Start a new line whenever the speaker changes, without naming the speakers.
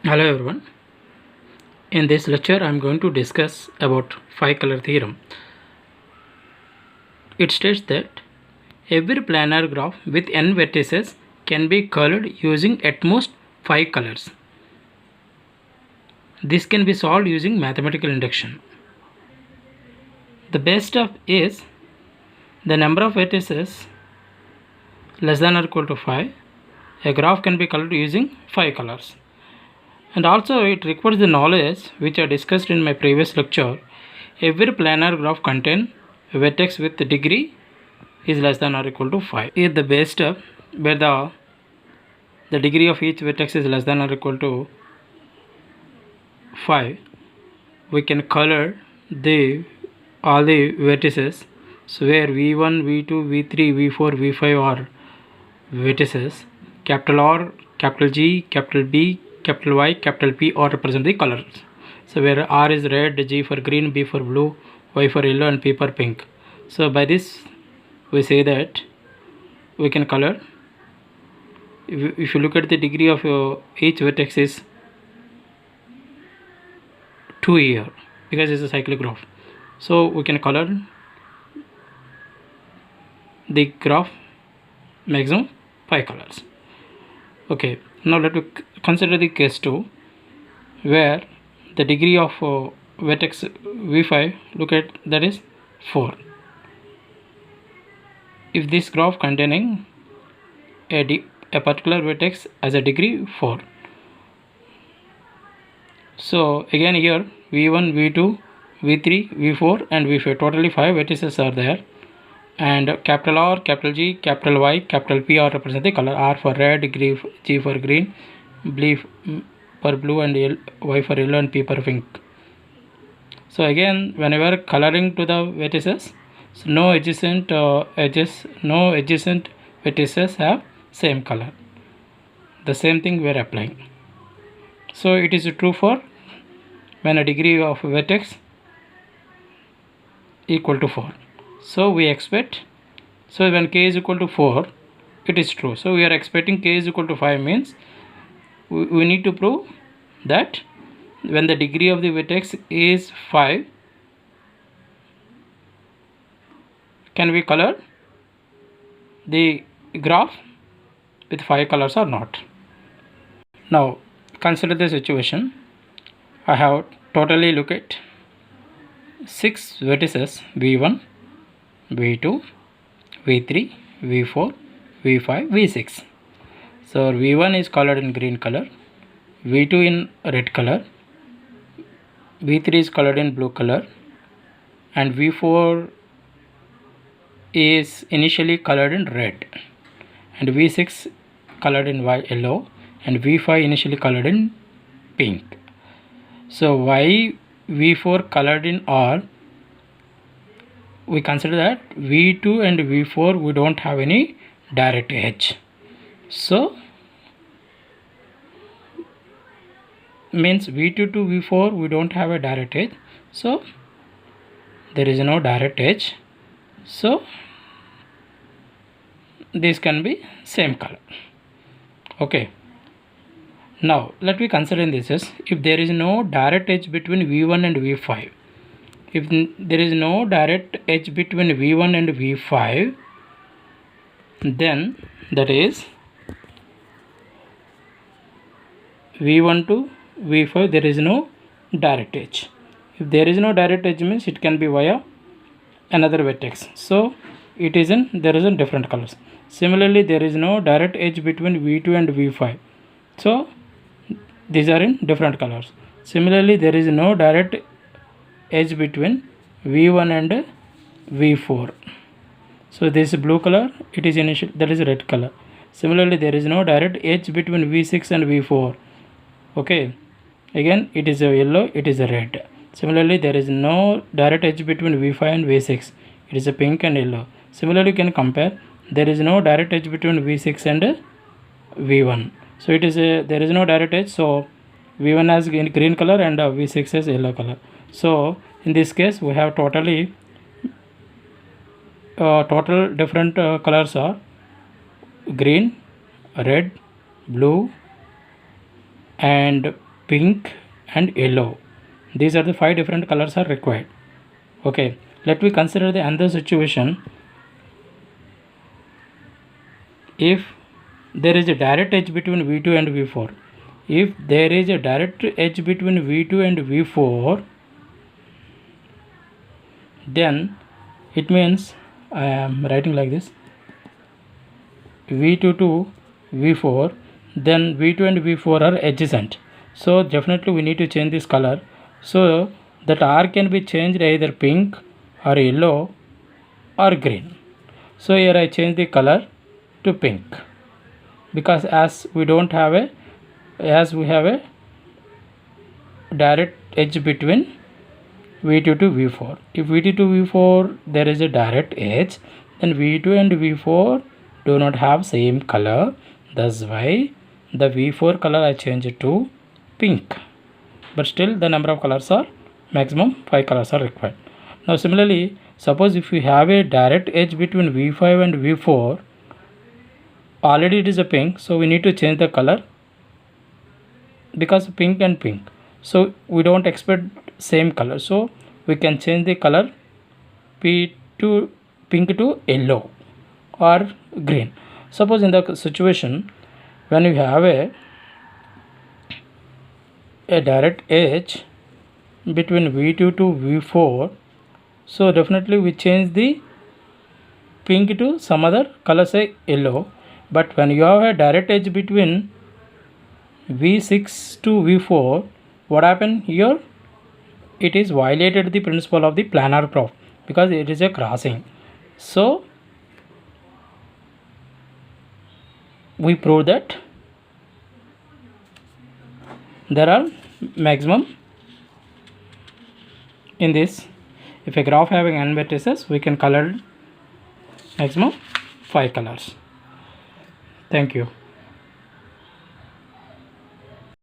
Hello everyone. In this lecture I am going to discuss about 5-color theorem. It states that every planar graph with n vertices can be colored using at most 5 colors. This can be solved using mathematical induction. The base step is the number of vertices less than or equal to 5. A graph can be colored using 5 colors. And also it requires the knowledge which I discussed in my previous lecture. Every planar graph contains a vertex with degree is less than or equal to 5. Here the base step where the degree of each vertex is less than or equal to 5, we can color all the vertices. So where v1, v2, v3, v4, v5 are vertices, capital R, capital G, capital B, capital Y, capital P all represent the colors. So where R is red, G for green, B for blue, Y for yellow and P for pink. So by this we say that we can color. If you look at the degree of each vertex is 2 here because it's a cyclic graph. So we can color the graph maximum 5 colors. Okay, now let me consider the case 2 where the degree of vertex v5, look at that is 4. If this graph containing a particular vertex as a degree 4, so again here v1, v2, v3, v4 and v5, totally 5 vertices are there, and capital R, capital G, capital Y, capital P are represent the color. R for red, G for green, B for blue and Y for yellow and P for pink. So again whenever coloring to the vertices, so no adjacent vertices have same color. The same thing we are applying. So it is true for when a degree of vertex equal to 4. So we expect, so when k is equal to 4, it is true. So we are expecting k is equal to 5 means we need to prove that when the degree of the vertex is 5, can we color the graph with 5 colors or not. Now consider the situation. I have totally look at 6 vertices v1, v2, v3, v4, v5, v6. So v1 is colored in green color, v2 in red color, v3 is colored in blue color, and v4 is initially colored in red, and v6 colored in yellow, and v5 initially colored in pink. So why v4 colored in R? We consider that v2 and v4 we don't have any direct edge, so means v2 to v4 we don't have a direct edge, so there is no direct edge, so this can be same color. Okay, now let me consider in this is if there is no direct edge between v1 and v5. If there is no direct edge between v1 and v5, then that is v1 to v5 there is no direct edge. If there is no direct edge means it can be via another vertex, so it is in there is in different colors. Similarly there is no direct edge between v2 and v5, so these are in different colors. Similarly there is no direct edge between v1 and v4, so this is blue color, it is initial, that is red color. Similarly there is no direct edge between v6 and v4. Okay, again it is a yellow, it is a red. Similarly there is no direct edge between v5 and v6, it is a pink and yellow. Similarly you can compare, there is no direct edge between v6 and v1, so it is a, there is no direct edge, so v1 has green color and v6 has yellow color. So in this case we have total different colors are green, red, blue and pink and yellow. These are the 5 different colors are required. Okay, let me consider the another situation. If there is a direct edge between V2 and V4, if there is a direct edge between V2 and V4, then it means I am writing like this: V2 to V4, then V2 and V4 are adjacent, so definitely we need to change this color. So that R can be changed either pink or yellow or green. So here I change the color to pink, because as we have a direct edge between V2 to V4. If V2 to V4 there is a direct edge, then V2 and V4 do not have same color. That's why the V4 color I change it to pink. But still the number of colors are maximum 5 colors are required. Now similarly, suppose if you have a direct edge between V5 and V4, already it is a pink, so we need to change the color, because pink and pink, so we don't expect same color, so we can change the color pink to yellow or green. Suppose in the situation when you have a direct edge between V2 to V4, so definitely we change the pink to some other color, say yellow. But when you have a direct edge between V6 to V4, what happened here? It is violated the principle of the planar graph, because it is a crossing. So we prove that there are maximum in this. If a graph having n vertices, we can color maximum 5 colors. Thank you.